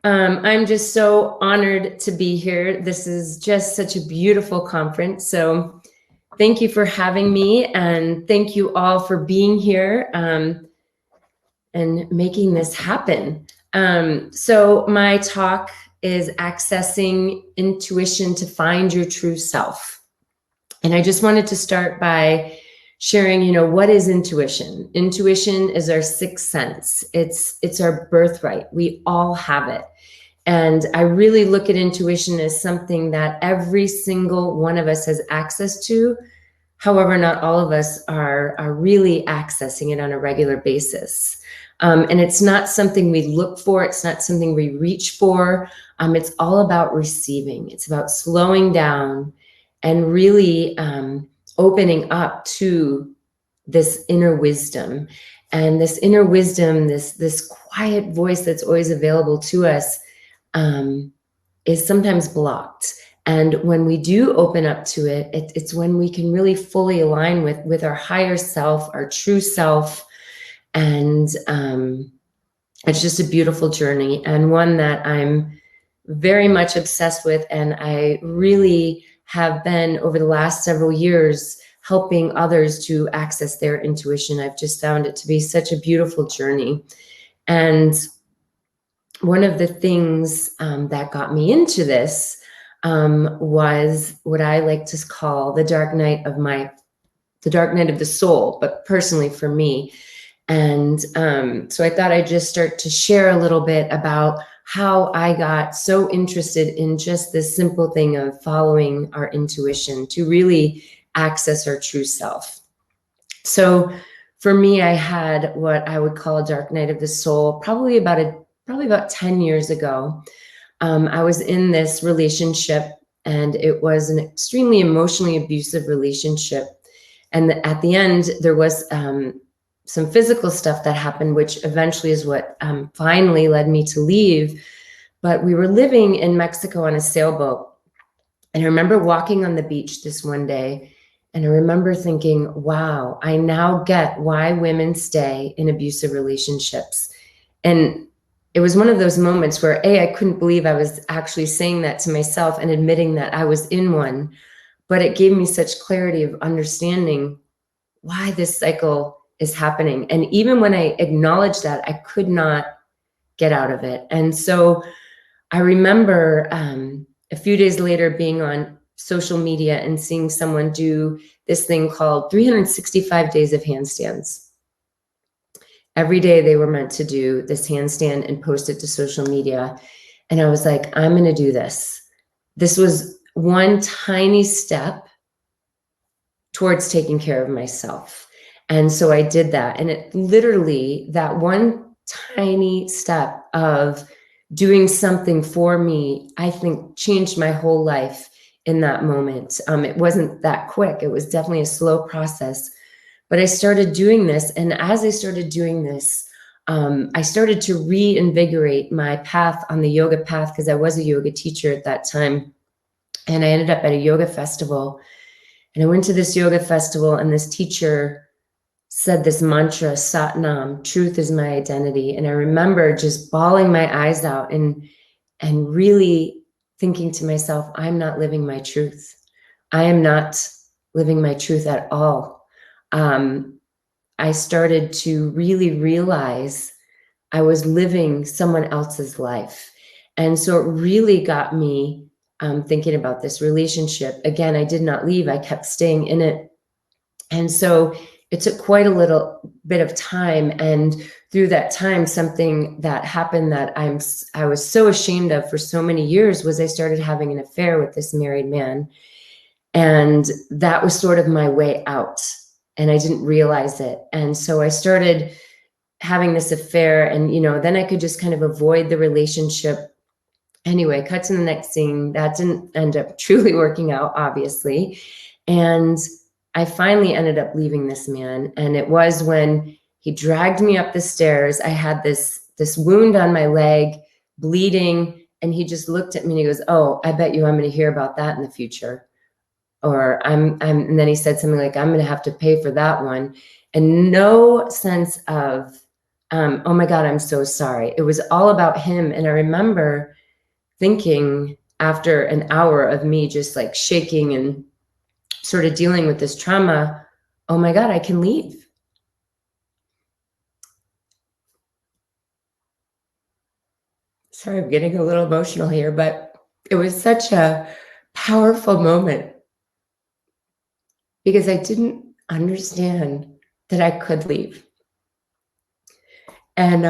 I'm just so honored to be here. This is just such a beautiful conference. So thank you for having me, and thank you all for being here and making this happen. So my talk is accessing intuition to find your true self. And I just wanted to start by sharing, what is intuition? Intuition is our sixth sense. It's our birthright. We all have it. And I really look at intuition as something that every single one of us has access to. However, not all of us are really accessing it on a regular basis. And it's not something we look for. It's not something we reach for. It's all about receiving. It's about slowing down and really opening up to this inner wisdom. And this inner wisdom, this quiet voice that's always available to us, is sometimes blocked. And when we do open up to it, it's when we can really fully align with our higher self, our true self. And it's just a beautiful journey, and one that I'm very much obsessed with. And I really have been, over the last several years, helping others to access their intuition. I've just found it to be such a beautiful journey. And one of the things that got me into this was what I like to call the dark night of the soul, but personally for me. And so I thought I'd just start to share a little bit about how I got so interested in just this simple thing of following our intuition to really access our true self. So for me, I had what I would call a dark night of the soul, probably about 10 years ago. I was in this relationship, and it was an extremely emotionally abusive relationship. And at the end, there was some physical stuff that happened, which eventually is what finally led me to leave. But we were living in Mexico on a sailboat. And I remember walking on the beach this one day, and I remember thinking, wow, I now get why women stay in abusive relationships. And it was one of those moments where, I couldn't believe I was actually saying that to myself and admitting that I was in one. But it gave me such clarity of understanding why this cycle is happening. And even when I acknowledged that, I could not get out of it. And so I remember a few days later being on social media and seeing someone do this thing called 365 days of handstands. Every day they were meant to do this handstand and post it to social media. And I was like, I'm going to do this. This was one tiny step towards taking care of myself. And so I did that. And it literally, that one tiny step of doing something for me, I think changed my whole life in that moment. It wasn't that quick. It was definitely a slow process. But I started doing this. And as I started doing this, I started to reinvigorate my path on the yoga path, because I was a yoga teacher at that time. And I ended up at a yoga festival. And I went to this yoga festival, and this teacher said this mantra, Sat Nam, truth is my identity. And I remember just bawling my eyes out and really thinking to myself, I'm not living my truth. I am not living my truth at all. I started to really realize I was living someone else's life. And so it really got me thinking about this relationship. Again, I did not leave. I kept staying in it. And so it took quite a little bit of time. And through that time, something that happened that I was so ashamed of for so many years was I started having an affair with this married man. And that was sort of my way out. And I didn't realize it. And so I started having this affair, and, then I could just kind of avoid the relationship. Anyway, cut to the next scene. That didn't end up truly working out, obviously. And I finally ended up leaving this man. And it was when he dragged me up the stairs. I had this wound on my leg, bleeding. And he just looked at me and he goes, oh, I bet you I'm going to hear about that in the future. Or and then he said something like, I'm going to have to pay for that one. And no sense of Oh my God, I'm so sorry. It was all about him. And I remember thinking after an hour of me just like shaking and sort of dealing with this trauma, oh my God, I can leave. Sorry, I'm getting a little emotional here, but it was such a powerful moment because I didn't understand that I could leave. And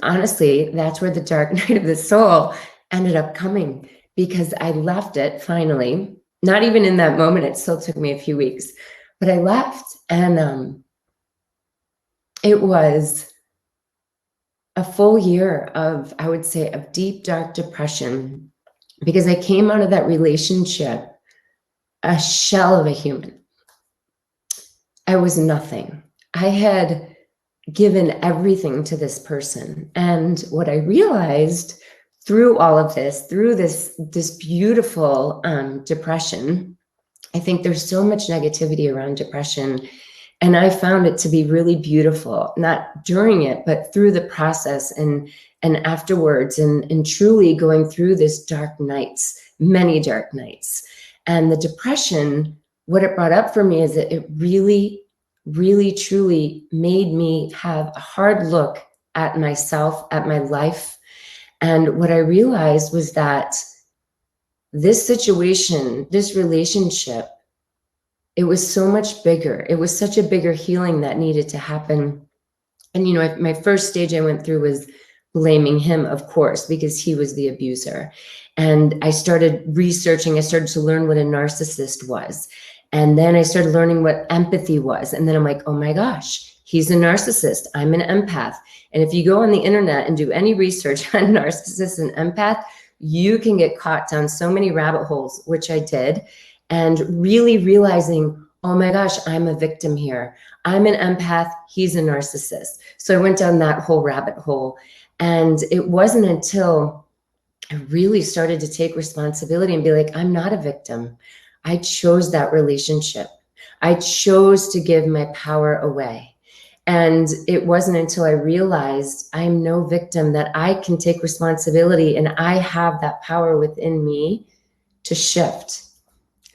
honestly, that's where the dark night of the soul ended up coming, because I left it finally. Not even in that moment, it still took me a few weeks, but I left, and it was a full year of, I would say, of deep, dark depression, because I came out of that relationship a shell of a human. I was nothing. I had given everything to this person. And what I realized through all of this, through this beautiful depression, I think there's so much negativity around depression. And I found it to be really beautiful, not during it, but through the process and afterwards, and truly going through this dark nights, many dark nights. And the depression, what it brought up for me is that it really, really, truly made me have a hard look at myself, at my life. And what I realized was that this situation, this relationship, it was so much bigger. It was such a bigger healing that needed to happen. And, my first stage I went through was blaming him, of course, because he was the abuser. And I started researching, I started to learn what a narcissist was. And then I started learning what empathy was. And then I'm like, oh my gosh, he's a narcissist. I'm an empath. And if you go on the internet and do any research on narcissists and empath, you can get caught down so many rabbit holes, which I did. And really realizing, oh my gosh, I'm a victim here. I'm an empath, he's a narcissist. So I went down that whole rabbit hole. And it wasn't until I really started to take responsibility and be like, I'm not a victim. I chose that relationship. I chose to give my power away. And it wasn't until I realized I'm no victim, that I can take responsibility and I have that power within me to shift,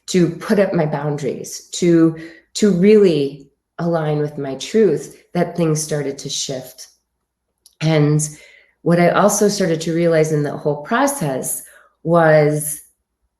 to put up my boundaries, to really align with my truth, that things started to shift. And what I also started to realize in the whole process was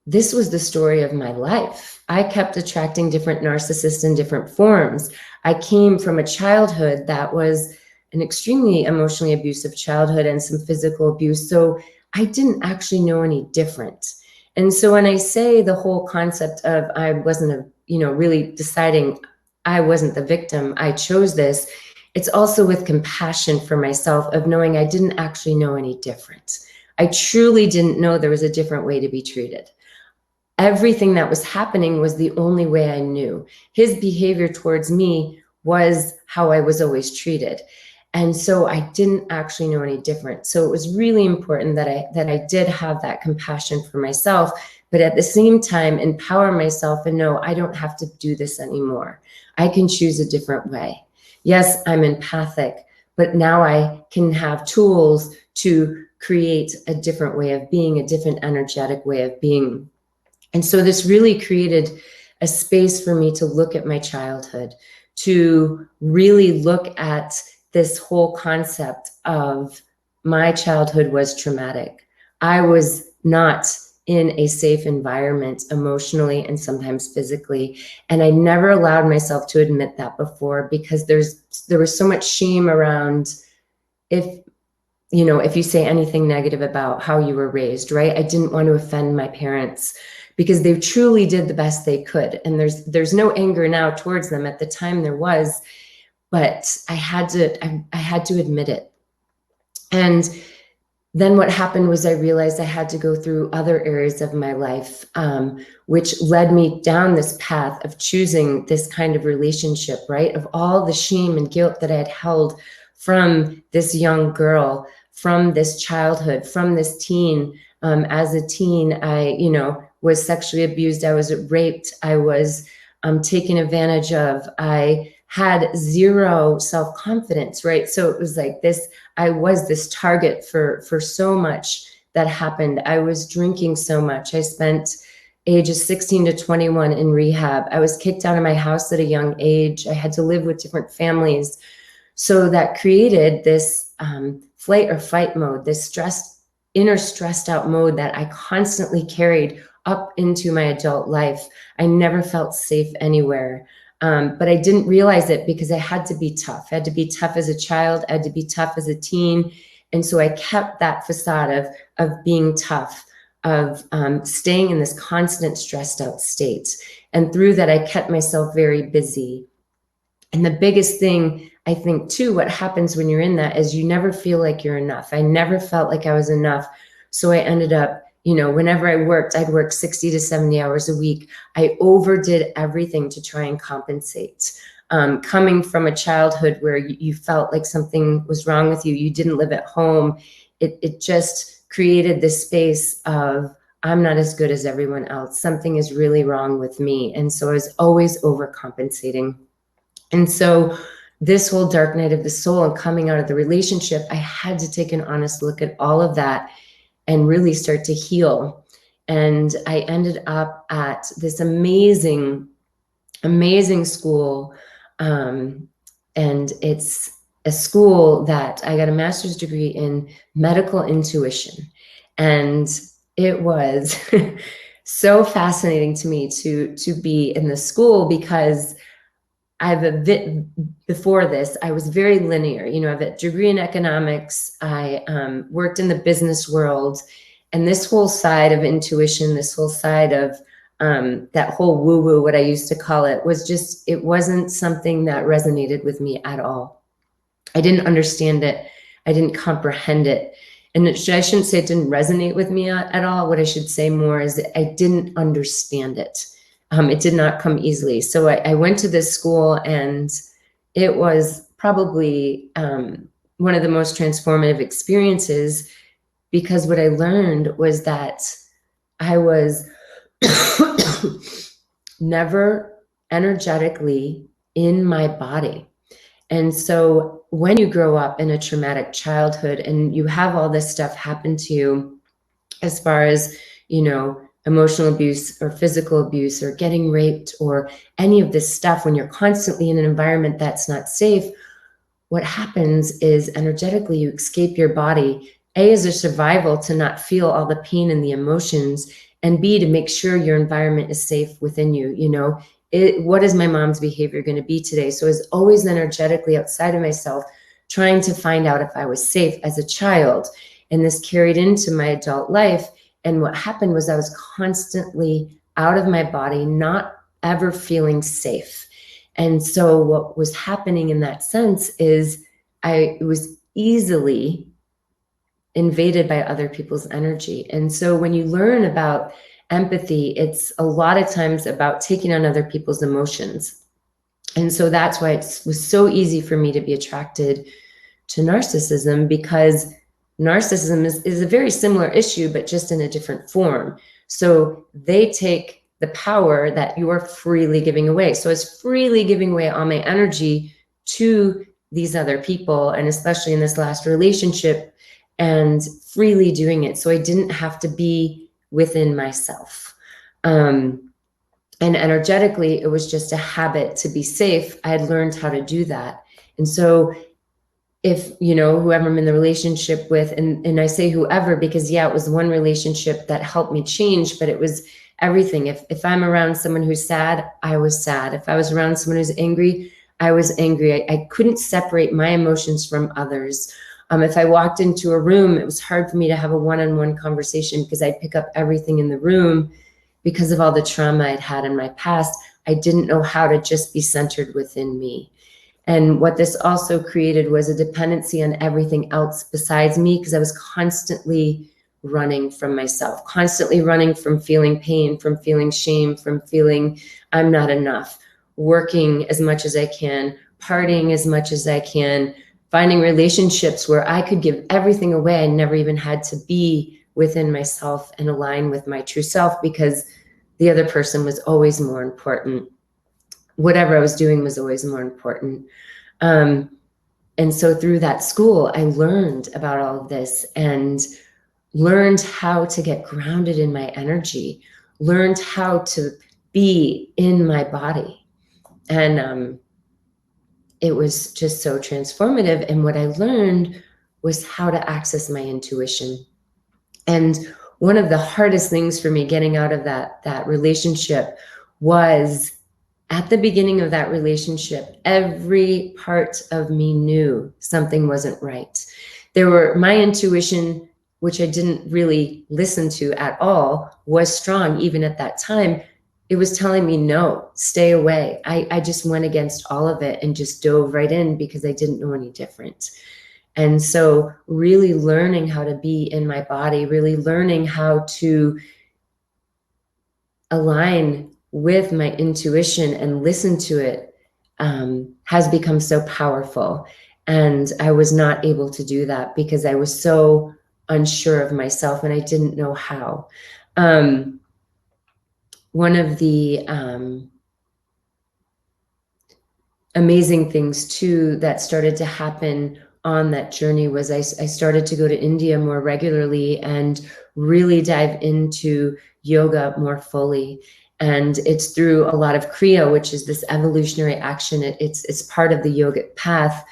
this was the story of my life. I kept attracting different narcissists in different forms. I came from a childhood that was an extremely emotionally abusive childhood and some physical abuse. So I didn't actually know any different. And so when I say the whole concept of I wasn't, really deciding I wasn't the victim, I chose this, it's also with compassion for myself of knowing I didn't actually know any different. I truly didn't know there was a different way to be treated. Everything that was happening was the only way I knew. His behavior towards me was how I was always treated. And so I didn't actually know any different. So it was really important that I did have that compassion for myself, but at the same time, empower myself and know I don't have to do this anymore. I can choose a different way. Yes, I'm empathic, but now I can have tools to create a different way of being, a different energetic way of being. And so this really created a space for me to look at my childhood, to really look at this whole concept of my childhood was traumatic. I was not in a safe environment emotionally and sometimes physically. And I never allowed myself to admit that before, because there was so much shame around if you say anything negative about how you were raised, right? I didn't want to offend my parents because they truly did the best they could. And there's no anger now towards them. At the time there was, but I had to admit it. And then what happened was I realized I had to go through other areas of my life, which led me down this path of choosing this kind of relationship, right? Of all the shame and guilt that I had held from this young girl, from this childhood, from this teen. As a teen, I, was sexually abused. I was raped. I was taken advantage of. I had zero self-confidence, right? So it was like this, I was this target for so much that happened. I was drinking so much. I spent ages 16 to 21 in rehab. I was kicked out of my house at a young age. I had to live with different families. So that created this flight or fight mode, this inner stressed out mode that I constantly carried up into my adult life. I never felt safe anywhere. But I didn't realize it because I had to be tough. I had to be tough as a child. I had to be tough as a teen. And so I kept that facade of being tough, of staying in this constant stressed out state. And through that, I kept myself very busy. And the biggest thing, I think, too, what happens when you're in that is you never feel like you're enough. I never felt like I was enough. So I ended up, whenever I worked, I'd work 60 to 70 hours a week. I overdid everything to try and compensate. Coming from a childhood where you felt like something was wrong with you, you didn't live at home, it just created this space of, I'm not as good as everyone else. Something is really wrong with me. And so I was always overcompensating. And so this whole dark night of the soul and coming out of the relationship, I had to take an honest look at all of that and really start to heal. And I ended up at this amazing, amazing school. And it's a school that I got a master's degree in medical intuition. And it was so fascinating to me to be in the school because before this, I was very linear. I have a degree in economics. I worked in the business world, and this whole side of intuition, this whole side of that whole woo-woo, what I used to call it, it wasn't something that resonated with me at all. I didn't understand it. I didn't comprehend it. And I shouldn't say it didn't resonate with me at all. What I should say more is that I didn't understand it. It did not come easily. So I went to this school, and it was probably one of the most transformative experiences, because what I learned was that I was never energetically in my body. And so when you grow up in a traumatic childhood and you have all this stuff happen to you, as far as, emotional abuse or physical abuse or getting raped or any of this stuff, when you're constantly in an environment that's not safe, what happens is energetically you escape your body, A, as a survival to not feel all the pain and the emotions, and B, to make sure your environment is safe within you. What is my mom's behavior going to be today? So I was always energetically outside of myself, trying to find out if I was safe as a child. And this carried into my adult life. And what happened was I was constantly out of my body, not ever feeling safe. And so what was happening in that sense is I was easily invaded by other people's energy. And so when you learn about empathy, it's a lot of times about taking on other people's emotions. And so that's why it was so easy for me to be attracted to narcissism, because narcissism is a very similar issue, but just in a different form. So they take the power that you are freely giving away. So I was freely giving away all my energy to these other people, and especially in this last relationship, and freely doing it. So I didn't have to be within myself. And energetically, it was just a habit to be safe. I had learned how to do that. And so if, whoever I'm in the relationship with, and I say whoever, because it was one relationship that helped me change, but it was everything. If I'm around someone who's sad, I was sad. If I was around someone who's angry, I was angry. I couldn't separate my emotions from others. If I walked into a room, it was hard for me to have a one-on-one conversation because I'd pick up everything in the room because of all the trauma I'd had in my past. I didn't know how to just be centered within me. And what this also created was a dependency on everything else besides me, because I was constantly running from myself, constantly running from feeling pain, from feeling shame, from feeling I'm not enough, working as much as I can, partying as much as I can, finding relationships where I could give everything away. I never even had to be within myself and align with my true self, because the other person was always more important. whatever I was doing was always more important. And so through that school, I learned about all of this and learned how to get grounded in my energy, learned how to be in my body. And it was just so transformative. And what I learned was how to access my intuition. And one of the hardest things for me getting out of that relationship was, at the beginning of that relationship, every part of me knew something wasn't right. My intuition, which I didn't really listen to at all, was strong even at that time. It was telling me, no, stay away. I just went against all of it and just dove right in because I didn't know any different. And so really learning how to be in my body, really learning how to align with my intuition and listen to it has become so powerful. And I was not able to do that because I was so unsure of myself and I didn't know how. One of the amazing things too that started to happen on that journey was I started to go to India more regularly and really dive into yoga more fully. And it's through a lot of Kriya, which is this evolutionary action. It's part of the yogic path.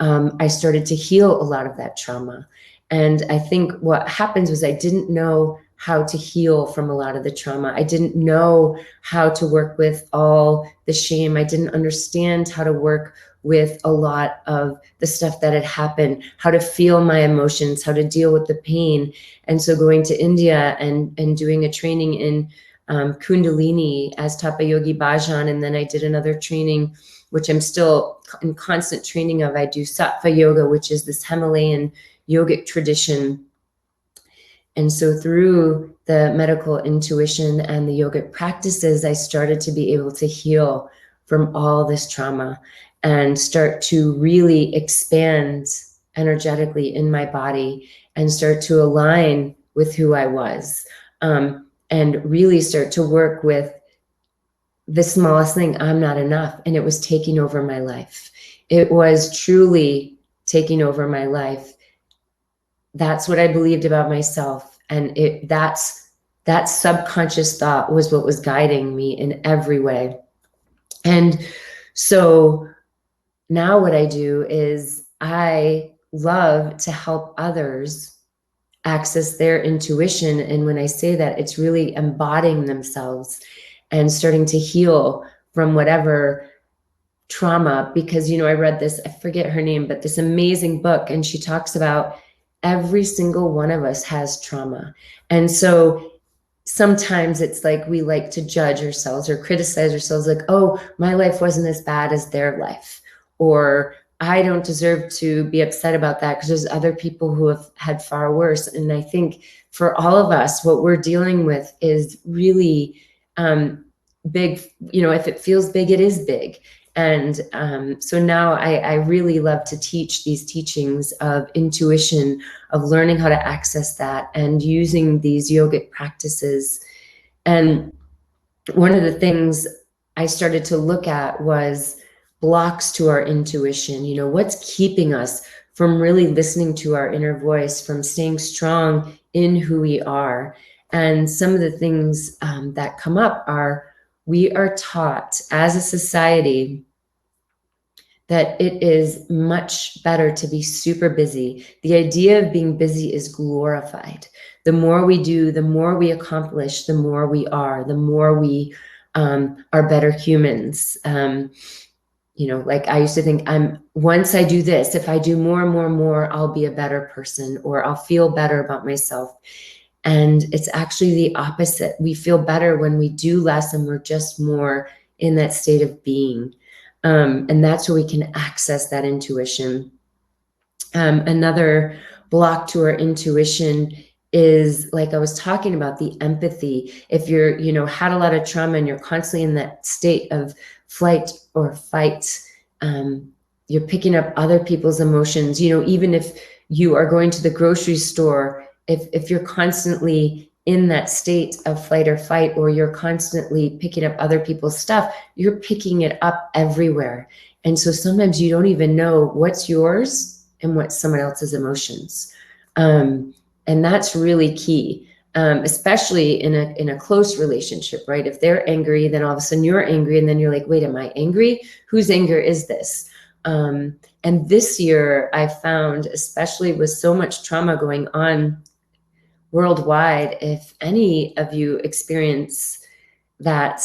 I started to heal a lot of that trauma. And I think what happens was I didn't know how to heal from a lot of the trauma. I didn't know how to work with all the shame. I didn't understand how to work with a lot of the stuff that had happened, how to feel my emotions, how to deal with the pain. And so going to India and doing a training in Kundalini as Tapa Yogi Bhajan, and then I did another training, which I'm still in constant training of. I do Sattva Yoga, which is this Himalayan yogic tradition. And so through the medical intuition and the yogic practices, I started to be able to heal from all this trauma and start to really expand energetically in my body and start to align with who I was, and really start to work with the smallest thing. I'm not enough. And it was taking over my life. It was truly taking over my life. That's what I believed about myself. And that subconscious thought was what was guiding me in every way. And so now what I do is I love to help others access their intuition. And when I say that, it's really embodying themselves and starting to heal from whatever trauma. Because, I read this, I forget her name, but this amazing book, and she talks about every single one of us has trauma. And so sometimes it's like we like to judge ourselves or criticize ourselves, like, oh, my life wasn't as bad as their life, or I don't deserve to be upset about that because there's other people who have had far worse. And I think for all of us, what we're dealing with is really big. If it feels big, it is big. And so now I really love to teach these teachings of intuition, of learning how to access that and using these yogic practices. And one of the things I started to look at was blocks to our intuition. What's keeping us from really listening to our inner voice, from staying strong in who we are. And some of the things that come up are, we are taught as a society that it is much better to be super busy. The idea of being busy is glorified. The more we do, the more we accomplish, the more we are, the more we are better humans. Like I used to think, once I do this, if I do more and more and more, I'll be a better person, or I'll feel better about myself. And it's actually the opposite. We feel better when we do less and we're just more in that state of being. And that's where we can access that intuition. Another block to our intuition is, like I was talking about, the empathy. If you're, had a lot of trauma and you're constantly in that state of flight or fight, you're picking up other people's emotions. Even if you are going to the grocery store, if you're constantly in that state of flight or fight, or you're constantly picking up other people's stuff, you're picking it up everywhere. And so sometimes you don't even know what's yours and what's someone else's emotions. And that's really key, especially in a close relationship, right? If they're angry, then all of a sudden you're angry, and then you're like, wait, am I angry? Whose anger is this? And this year I found, especially with so much trauma going on worldwide, if any of you experience that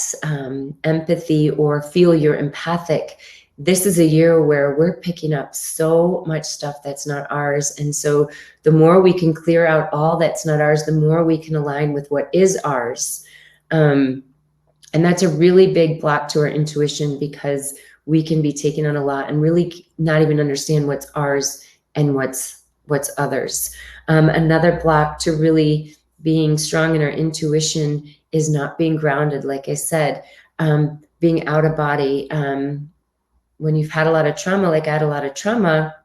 empathy or feel you're empathic, this is a year where we're picking up so much stuff that's not ours. And so the more we can clear out all that's not ours, the more we can align with what is ours. And that's a really big block to our intuition, because we can be taking on a lot and really not even understand what's ours and what's others. Another block to really being strong in our intuition is not being grounded. Like I said, being out of body. When you've had a lot of trauma, like I had a lot of trauma,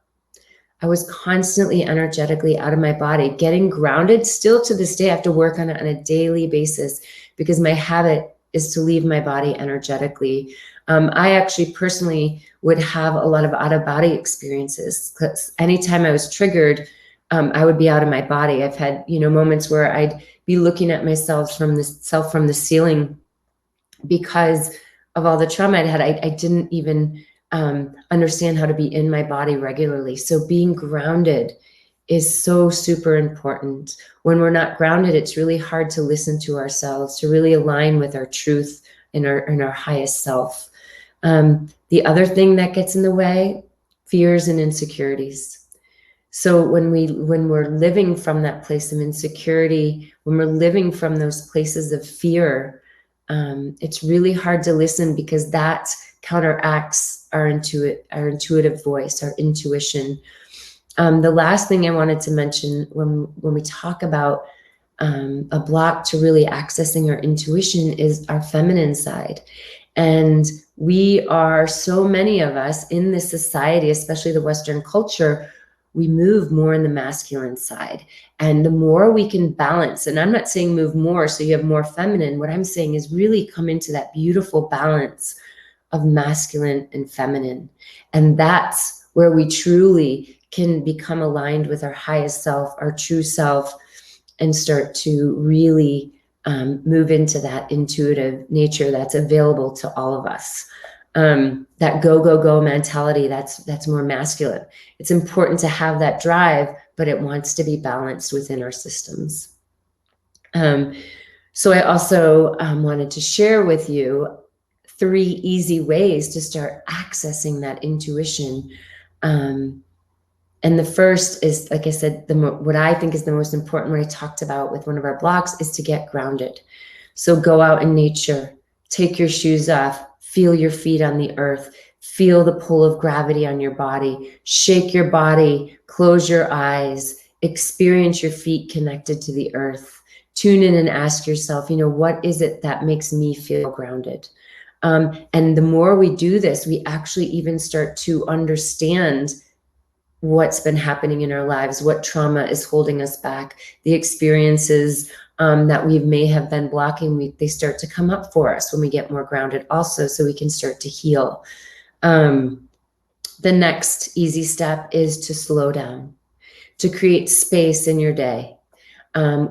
I was constantly energetically out of my body. Getting grounded, still to this day, I have to work on it on a daily basis, because my habit is to leave my body energetically. I actually personally would have a lot of out-of-body experiences, because anytime I was triggered, I would be out of my body. I've had, moments where I'd be looking at myself from the ceiling because of all the trauma I'd had. I didn't even understand how to be in my body regularly. So being grounded is so super important. When we're not grounded, it's really hard to listen to ourselves, to really align with our truth and our highest self. The other thing that gets in the way, fears and insecurities. So when we're living from that place of insecurity, when we're living from those places of fear, it's really hard to listen, because that counteracts our intuitive voice, our intuition. The last thing I wanted to mention when we talk about a block to really accessing our intuition is our feminine side. And we are, so many of us in this society, especially the Western culture, we move more in the masculine side. And the more we can balance, and I'm not saying move more so you have more feminine, what I'm saying is really come into that beautiful balance of masculine and feminine. And that's where we truly can become aligned with our highest self, our true self, and start to really move into that intuitive nature that's available to all of us. That go, go, go mentality, that's more masculine. It's important to have that drive, but it wants to be balanced within our systems. So I also wanted to share with you 3 easy ways to start accessing that intuition. And the first is, like I said, what I think is the most important, what I talked about with one of our blocks, is to get grounded. So go out in nature, take your shoes off, feel your feet on the earth, feel the pull of gravity on your body, shake your body, close your eyes, experience your feet connected to the earth, tune in and ask yourself, what is it that makes me feel grounded? And the more we do this, we actually even start to understand what's been happening in our lives, what trauma is holding us back, the experiences that we may have been blocking, they start to come up for us when we get more grounded also, so we can start to heal. The next easy step is to slow down, to create space in your day.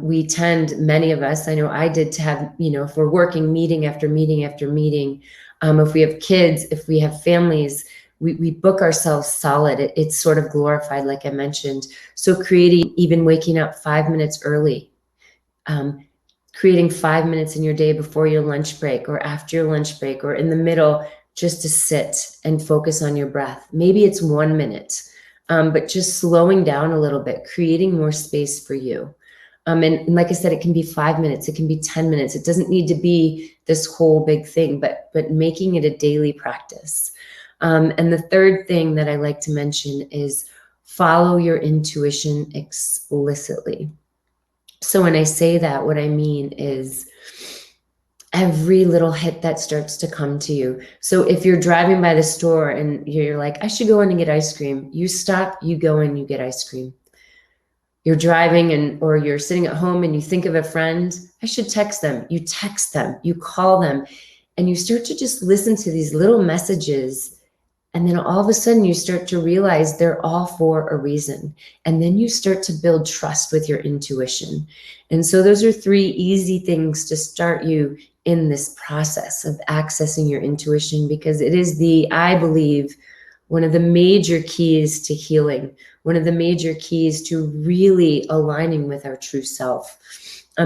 We tend, many of us, I know I did, to have, if we're working meeting after meeting after meeting, if we have kids, if we have families, we book ourselves solid. It's sort of glorified, like I mentioned. So creating, even waking up 5 minutes early, creating 5 minutes in your day before your lunch break or after your lunch break or in the middle, just to sit and focus on your breath. Maybe it's 1 minute, but just slowing down a little bit, creating more space for you. And like I said, it can be 5 minutes, it can be 10 minutes. It doesn't need to be this whole big thing, but making it a daily practice. And the third thing that I like to mention is follow your intuition explicitly. So when I say that, what I mean is every little hit that starts to come to you. So if you're driving by the store and you're like, I should go in and get ice cream, you stop, you go in, you get ice cream. you're driving or you're sitting at home and you think of a friend, I should text them. You text them, you call them, and you start to just listen to these little messages. And then all of a sudden you start to realize they're all for a reason. And then you start to build trust with your intuition. And so those are 3 easy things to start you in this process of accessing your intuition, because it is I believe, one of the major keys to healing, one of the major keys to really aligning with our true self.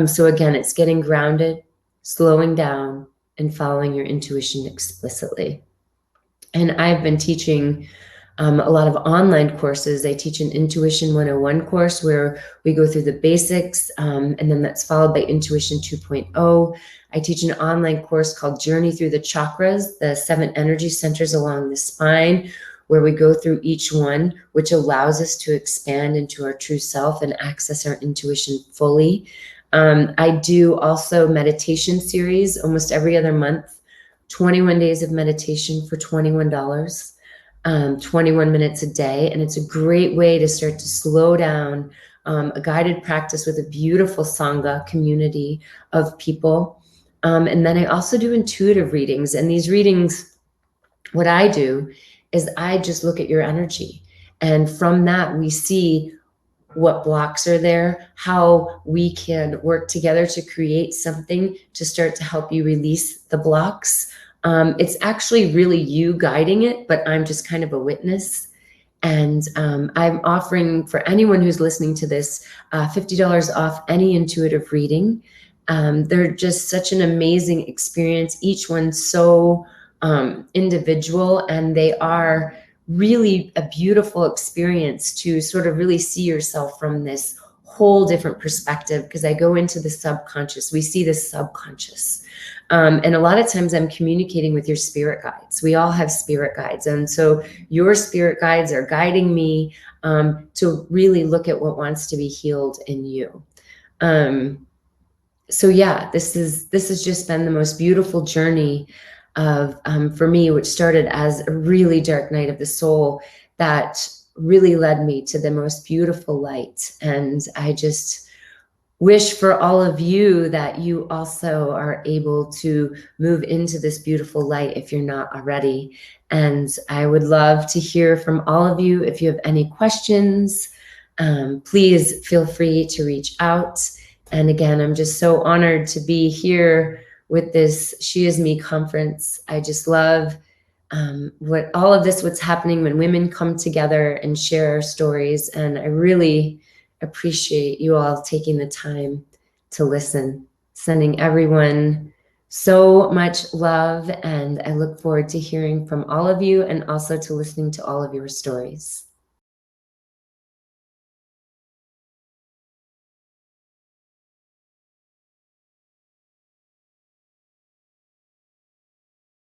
So again, it's getting grounded, slowing down, and following your intuition explicitly. And I've been teaching a lot of online courses. I teach an Intuition 101 course where we go through the basics, and then that's followed by Intuition 2.0. I teach an online course called Journey Through the Chakras, the 7 energy centers along the spine, where we go through each one, which allows us to expand into our true self and access our intuition fully. I do also meditation series almost every other month. 21 days of meditation for $21, 21 minutes a day. And it's a great way to start to slow down, a guided practice with a beautiful Sangha community of people. And then I also do intuitive readings. And these readings, what I do is I just look at your energy. And from that, we see what blocks are there, how we can work together to create something to start to help you release the blocks. It's actually really you guiding it, but I'm just kind of a witness. And I'm offering for anyone who's listening to this, $50 off any intuitive reading. They're just such an amazing experience. Each one's so individual, and they are really a beautiful experience to sort of really see yourself from this whole different perspective, because I go into the subconscious. We see the subconscious. And a lot of times I'm communicating with your spirit guides. We all have spirit guides. And so your spirit guides are guiding me to really look at what wants to be healed in you. So yeah, this has just been the most beautiful journey of for me, which started as a really dark night of the soul that really led me to the most beautiful light. And I just wish for all of you that you also are able to move into this beautiful light if you're not already. And I would love to hear from all of you. If you have any questions, please feel free to reach out. And again, I'm just so honored to be here with this She Is Me conference. I just love what's happening when women come together and share our stories. And I really appreciate you all taking the time to listen. Sending everyone so much love, and I look forward to hearing from all of you and also to listening to all of your stories.